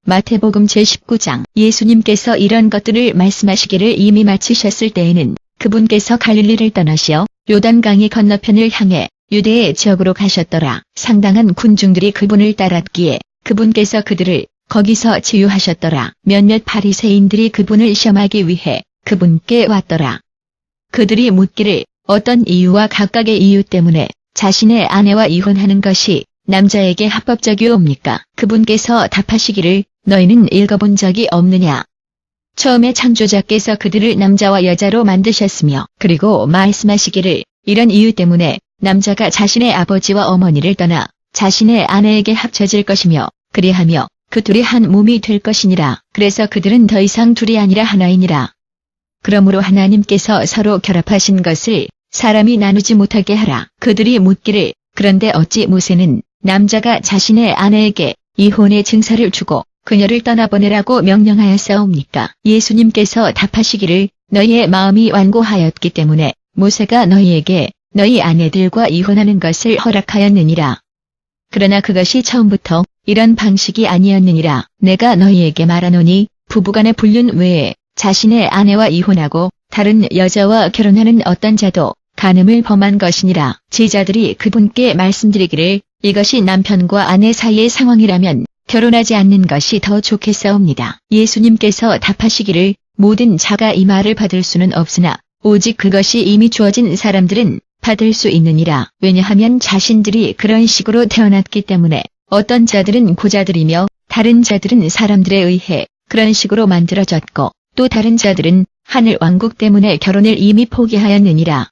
마태복음 제19장. 예수님께서 이런 것들을 말씀하시기를 이미 마치셨을 때에는 그분께서 갈릴리를 떠나시어 요단강의 건너편을 향해 유대의 지역으로 가셨더라. 상당한 군중들이 그분을 따랐기에 그분께서 그들을 거기서 치유하셨더라. 몇몇 바리새인들이 그분을 시험하기 위해 그분께 왔더라. 그들이 묻기를 어떤 이유와 각각의 이유 때문에 자신의 아내와 이혼하는 것이 남자에게 합법적이옵니까? 그분께서 답하시기를 너희는 읽어본 적이 없느냐? 처음에 창조자께서 그들을 남자와 여자로 만드셨으며 그리고 말씀하시기를 이런 이유 때문에 남자가 자신의 아버지와 어머니를 떠나 자신의 아내에게 합쳐질 것이며 그리하며 그 둘이 한 몸이 될 것이니라. 그래서 그들은 더 이상 둘이 아니라 하나이니라. 그러므로 하나님께서 서로 결합하신 것을 사람이 나누지 못하게 하라. 그들이 묻기를 그런데 어찌 모세는 남자가 자신의 아내에게 이혼의 증서를 주고 그녀를 떠나보내라고 명령하였사옵니까? 예수님께서 답하시기를 너희의 마음이 완고하였기 때문에 모세가 너희에게 너희 아내들과 이혼하는 것을 허락하였느니라. 그러나 그것이 처음부터 이런 방식이 아니었느니라. 내가 너희에게 말하노니 부부간의 불륜 외에 자신의 아내와 이혼하고 다른 여자와 결혼하는 어떤 자도 간음을 범한 것이니라. 제자들이 그분께 말씀드리기를 이것이 남편과 아내 사이의 상황이라면 결혼하지 않는 것이 더 좋겠사옵니다. 예수님께서 답하시기를 모든 자가 이 말을 받을 수는 없으나 오직 그것이 이미 주어진 사람들은 받을 수 있느니라. 왜냐하면 자신들이 그런 식으로 태어났기 때문에 어떤 자들은 고자들이며 다른 자들은 사람들에 의해 그런 식으로 만들어졌고 또 다른 자들은 하늘 왕국 때문에 결혼을 이미 포기하였느니라.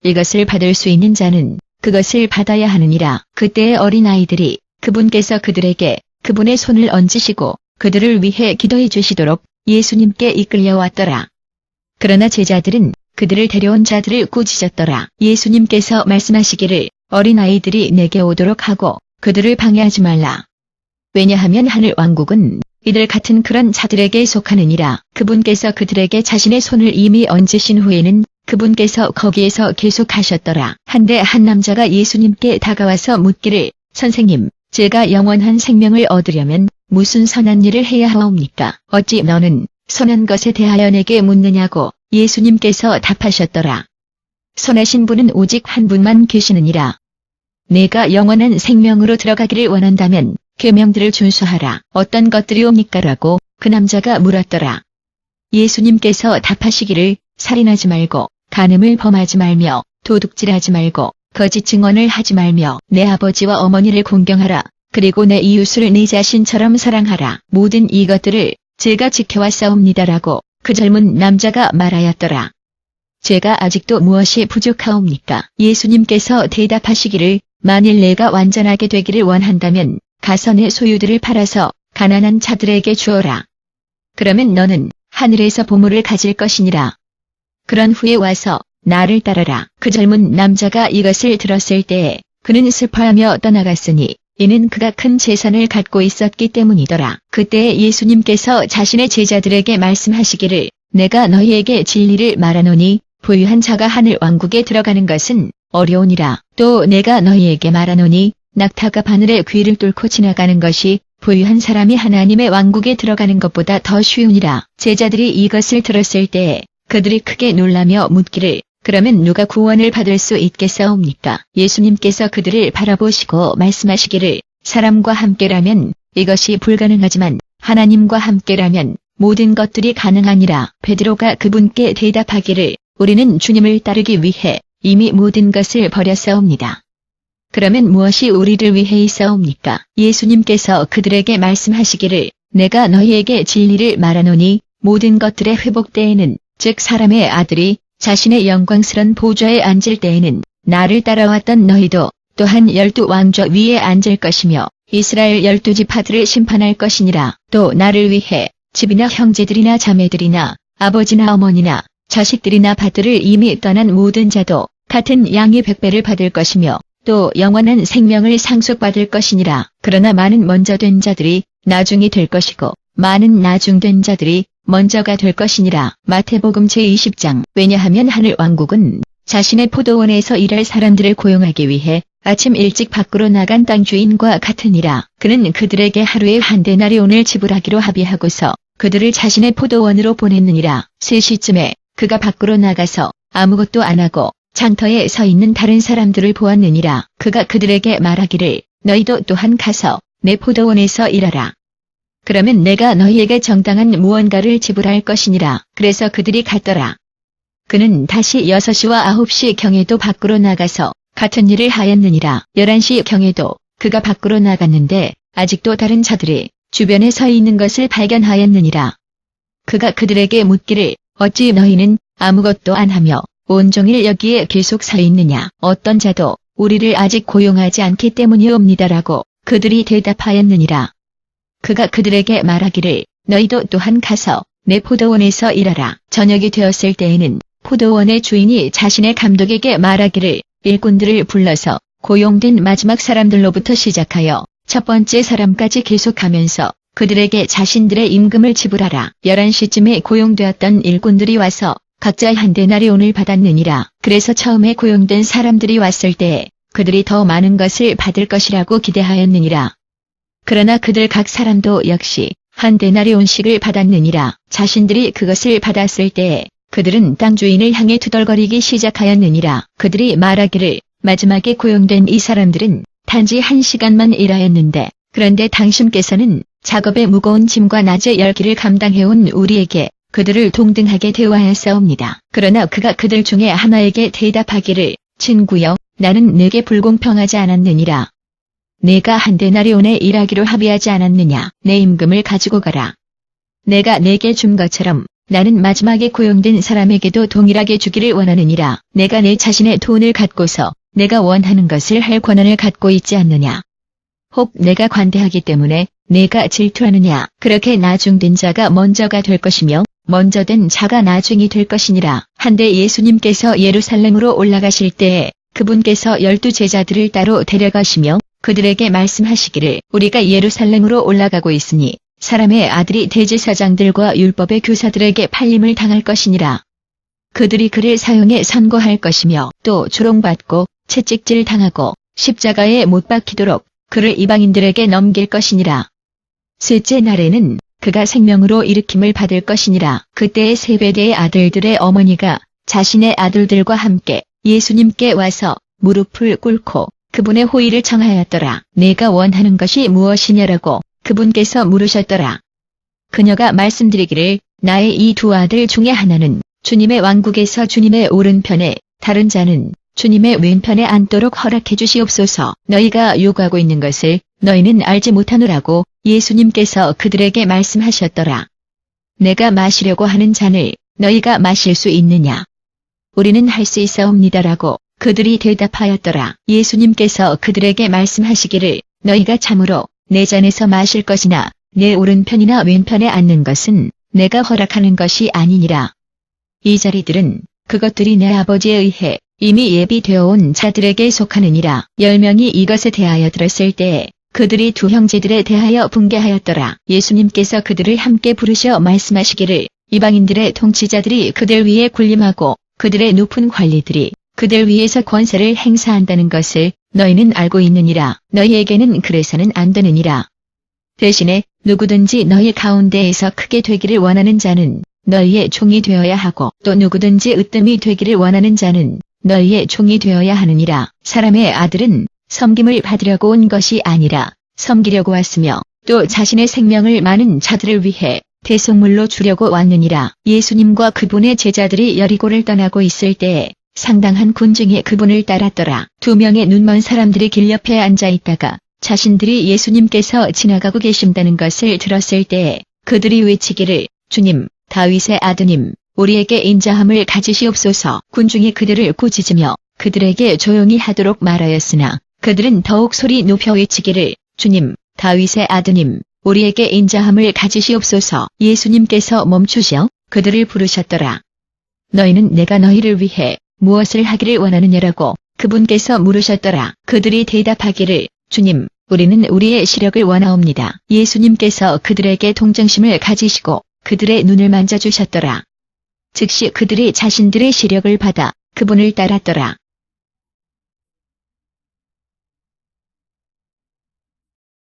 이것을 받을 수 있는 자는 그것을 받아야 하느니라. 그때의 어린아이들이 그분께서 그들에게 그분의 손을 얹으시고 그들을 위해 기도해 주시도록 예수님께 이끌려왔더라. 그러나 제자들은 그들을 데려온 자들을 꾸짖었더라. 예수님께서 말씀하시기를 어린아이들이 내게 오도록 하고 그들을 방해하지 말라. 왜냐하면 하늘 왕국은 이들 같은 그런 자들에게 속하느니라. 그분께서 그들에게 자신의 손을 이미 얹으신 후에는 그분께서 거기에서 계속하셨더라. 한데 한 남자가 예수님께 다가와서 묻기를 선생님, 제가 영원한 생명을 얻으려면 무슨 선한 일을 해야 하옵니까? 어찌 너는 선한 것에 대하여 내게 묻느냐고 예수님께서 답하셨더라. 선하신 분은 오직 한 분만 계시느니라. 내가 영원한 생명으로 들어가기를 원한다면 계명들을 준수하라. 어떤 것들이옵니까? 라고 그 남자가 물었더라. 예수님께서 답하시기를 살인하지 말고 간음을 범하지 말며 도둑질하지 말고 거짓 증언을 하지 말며 내 아버지와 어머니를 공경하라. 그리고 내 이웃을 내 자신처럼 사랑하라. 모든 이것들을 제가 지켜왔사옵니다라고 그 젊은 남자가 말하였더라. 제가 아직도 무엇이 부족하옵니까? 예수님께서 대답하시기를 만일 내가 완전하게 되기를 원한다면 가서 내 소유들을 팔아서 가난한 자들에게 주어라. 그러면 너는 하늘에서 보물을 가질 것이니라. 그런 후에 와서 나를 따르라. 그 젊은 남자가 이것을 들었을 때에 그는 슬퍼하며 떠나갔으니 이는 그가 큰 재산을 갖고 있었기 때문이더라. 그때 예수님께서 자신의 제자들에게 말씀하시기를 내가 너희에게 진리를 말하노니 부유한 자가 하늘 왕국에 들어가는 것은 어려우니라. 또 내가 너희에게 말하노니 낙타가 바늘의 귀를 뚫고 지나가는 것이 부유한 사람이 하나님의 왕국에 들어가는 것보다 더 쉬우니라. 제자들이 이것을 들었을 때에 그들이 크게 놀라며 묻기를 그러면 누가 구원을 받을 수 있겠사옵니까? 예수님께서 그들을 바라보시고 말씀하시기를 사람과 함께라면 이것이 불가능하지만 하나님과 함께라면 모든 것들이 가능하니라. 베드로가 그분께 대답하기를 우리는 주님을 따르기 위해 이미 모든 것을 버렸사옵니다. 그러면 무엇이 우리를 위해 있사옵니까? 예수님께서 그들에게 말씀하시기를 내가 너희에게 진리를 말하노니 모든 것들의 회복 때에는 즉 사람의 아들이 자신의 영광스런 보좌에 앉을 때에는 나를 따라왔던 너희도 또한 12 왕좌 위에 앉을 것이며 이스라엘 12지파들을 심판할 것이니라. 또 나를 위해 집이나 형제들이나 자매들이나 아버지나 어머니나 자식들이나 밭들을 이미 떠난 모든 자도 같은 양의 100배를 받을 것이며 또 영원한 생명을 상속받을 것이니라. 그러나 많은 먼저 된 자들이 나중이 될 것이고 많은 나중된 자들이 먼저가 될 것이니라. 마태복음 제20장. 왜냐하면 하늘 왕국은 자신의 포도원에서 일할 사람들을 고용하기 위해 아침 일찍 밖으로 나간 땅 주인과 같으니라. 그는 그들에게 하루에 한 데나리온을 지불하기로 합의하고서 그들을 자신의 포도원으로 보냈느니라. 3시쯤에 그가 밖으로 나가서 아무것도 안 하고 장터에 서 있는 다른 사람들을 보았느니라. 그가 그들에게 말하기를 너희도 또한 가서 내 포도원에서 일하라. 그러면 내가 너희에게 정당한 무언가를 지불할 것이니라. 그래서 그들이 갔더라. 그는 다시 6시와 9시 경에도 밖으로 나가서 같은 일을 하였느니라. 11시 경에도 그가 밖으로 나갔는데 아직도 다른 자들이 주변에 서 있는 것을 발견하였느니라. 그가 그들에게 묻기를 어찌 너희는 아무것도 안 하며 온종일 여기에 계속 서 있느냐. 어떤 자도 우리를 아직 고용하지 않기 때문이옵니다라고 그들이 대답하였느니라. 그가 그들에게 말하기를 너희도 또한 가서 내 포도원에서 일하라. 저녁이 되었을 때에는 포도원의 주인이 자신의 감독에게 말하기를 일꾼들을 불러서 고용된 마지막 사람들로부터 시작하여 첫 번째 사람까지 계속하면서 그들에게 자신들의 임금을 지불하라. 11시쯤에 고용되었던 일꾼들이 와서 각자 한 데나리온을 받았느니라. 그래서 처음에 고용된 사람들이 왔을 때에 그들이 더 많은 것을 받을 것이라고 기대하였느니라. 그러나 그들 각 사람도 역시 한 데나리온씩을 받았느니라. 자신들이 그것을 받았을 때에 그들은 땅 주인을 향해 투덜거리기 시작하였느니라. 그들이 말하기를 마지막에 고용된 이 사람들은 단지 1시간만 일하였는데 그런데 당신께서는 작업에 무거운 짐과 낮에 열기를 감당해온 우리에게 그들을 동등하게 대우하였사옵니다. 그러나 그가 그들 중에 하나에게 대답하기를 친구여 나는 내게 불공평하지 않았느니라. 내가 한 데나리온에 일하기로 합의하지 않았느냐. 내 임금을 가지고 가라. 내가 내게 준 것처럼 나는 마지막에 고용된 사람에게도 동일하게 주기를 원하느니라. 내가 내 자신의 돈을 갖고서 내가 원하는 것을 할 권한을 갖고 있지 않느냐. 혹 내가 관대하기 때문에 내가 질투하느냐. 그렇게 나중된 자가 먼저가 될 것이며 먼저 된 자가 나중이 될 것이니라. 한데 예수님께서 예루살렘으로 올라가실 때에 그분께서 12 제자들을 따로 데려가시며 그들에게 말씀하시기를 우리가 예루살렘으로 올라가고 있으니 사람의 아들이 대제사장들과 율법의 교사들에게 팔림을 당할 것이니라. 그들이 그를 사형에 선고할 것이며 또 조롱받고 채찍질 당하고 십자가에 못 박히도록 그를 이방인들에게 넘길 것이니라. 셋째 날에는 그가 생명으로 일으킴을 받을 것이니라. 그때의 세베대의 아들들의 어머니가 자신의 아들들과 함께 예수님께 와서 무릎을 꿇고 그분의 호의를 청하였더라. 내가 원하는 것이 무엇이냐라고 그분께서 물으셨더라. 그녀가 말씀드리기를 나의 이 2 아들 중에 하나는 주님의 왕국에서 주님의 오른편에 다른 자는 주님의 왼편에 앉도록 허락해 주시옵소서. 너희가 요구하고 있는 것을 너희는 알지 못하노라고 예수님께서 그들에게 말씀하셨더라. 내가 마시려고 하는 잔을 너희가 마실 수 있느냐? 우리는 할 수 있사옵니다라고 그들이 대답하였더라. 예수님께서 그들에게 말씀하시기를 너희가 참으로 내 잔에서 마실 것이나 내 오른편이나 왼편에 앉는 것은 내가 허락하는 것이 아니니라. 이 자리들은 그것들이 내 아버지에 의해 이미 예비되어 온 자들에게 속하느니라. 10명이 이것에 대하여 들었을 때에 그들이 2 형제들에 대하여 분개하였더라. 예수님께서 그들을 함께 부르셔 말씀하시기를 이방인들의 통치자들이 그들 위에 군림하고 그들의 높은 관리들이 그들 위에서 권세를 행사한다는 것을 너희는 알고 있느니라. 너희에게는 그래서는 안 되느니라. 대신에 누구든지 너희 가운데에서 크게 되기를 원하는 자는 너희의 종이 되어야 하고 또 누구든지 으뜸이 되기를 원하는 자는 너희의 종이 되어야 하느니라. 사람의 아들은 섬김을 받으려고 온 것이 아니라 섬기려고 왔으며 또 자신의 생명을 많은 자들을 위해 대속물로 주려고 왔느니라. 예수님과 그분의 제자들이 여리고를 떠나고 있을 때에 상당한 군중이 그분을 따랐더라. 2명의 눈먼 사람들이 길 옆에 앉아 있다가 자신들이 예수님께서 지나가고 계신다는 것을 들었을 때에 그들이 외치기를 주님, 다윗의 아드님, 우리에게 인자함을 가지시옵소서. 군중이 그들을 꾸짖으며 그들에게 조용히 하도록 말하였으나 그들은 더욱 소리 높여 외치기를 주님, 다윗의 아드님, 우리에게 인자함을 가지시옵소서. 예수님께서 멈추셔 그들을 부르셨더라. 너희는 내가 너희를 위해 무엇을 하기를 원하느냐라고 그분께서 물으셨더라. 그들이 대답하기를 주님, 우리는 우리의 시력을 원하옵니다. 예수님께서 그들에게 동정심을 가지시고 그들의 눈을 만져주셨더라. 즉시 그들이 자신들의 시력을 받아 그분을 따랐더라.